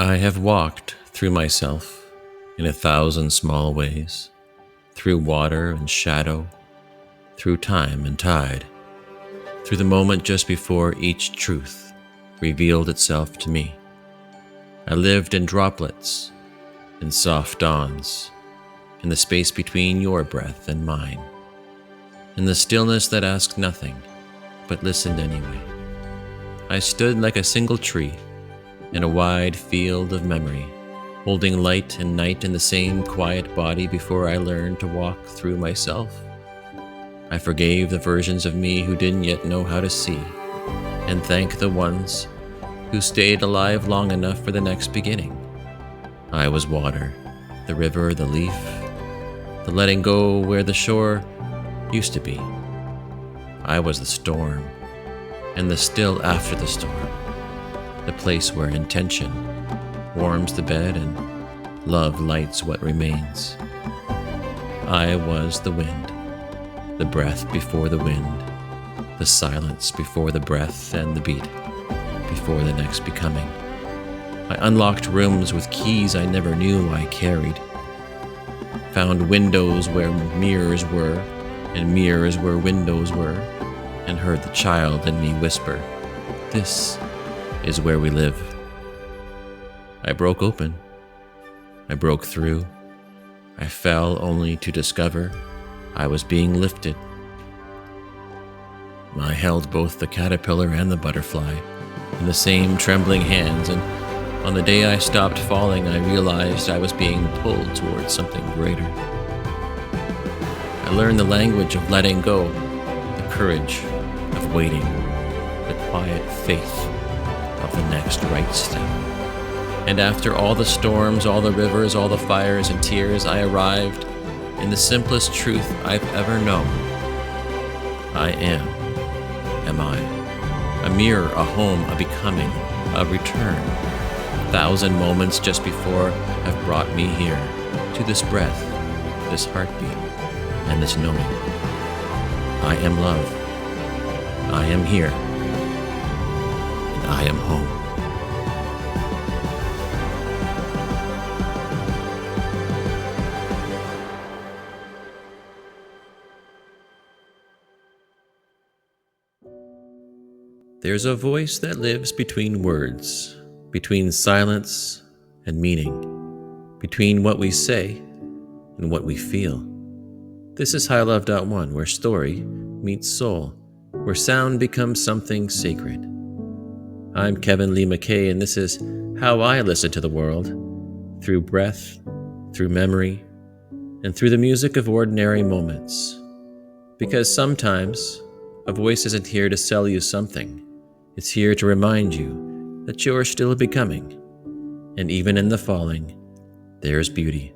I have walked through myself in 1,000 small ways, through water and shadow, through time and tide, through the moment just before each truth revealed itself to me. I lived in droplets, in soft dawns, in the space between your breath and mine, in the stillness that asked nothing, but listened anyway. I stood like a single tree in a wide field of memory, holding light and night in the same quiet body before I learned to walk through myself. I forgave the versions of me who didn't yet know how to see, and thanked the ones who stayed alive long enough for the next beginning. I was water, the river, the leaf, the letting go where the shore used to be. I was the storm, and the still after the storm, the place where intention warms the bed and love lights what remains. I was the wind, the breath before the wind, the silence before the breath, and the beat before the next becoming. I unlocked rooms with keys I never knew I carried, found windows where mirrors were, and mirrors where windows were, and heard the child in me whisper, "This is where we live." I broke open. I broke through. I fell only to discover I was being lifted. I held both the caterpillar and the butterfly in the same trembling hands, and on the day I stopped falling, I realized I was being pulled towards something greater. I learned the language of letting go, the courage of waiting, the quiet faith of the next right step. And after all the storms, all the rivers, all the fires and tears, I arrived in the simplest truth I've ever known. I am I? A mirror, a home, a becoming, a return. 1,000 moments just before have brought me here, to this breath, this heartbeat, and this knowing. I am love. I am here. And I am home. There's a voice that lives between words, between silence and meaning, between what we say and what we feel. This is hilove.one, where story meets soul, where sound becomes something sacred. I'm Kevin Lee MacKay, and this is how I listen to the world, through breath, through memory, and through the music of ordinary moments. Because sometimes a voice isn't here to sell you something. It's here to remind you that you're still becoming, and even in the falling, there's beauty.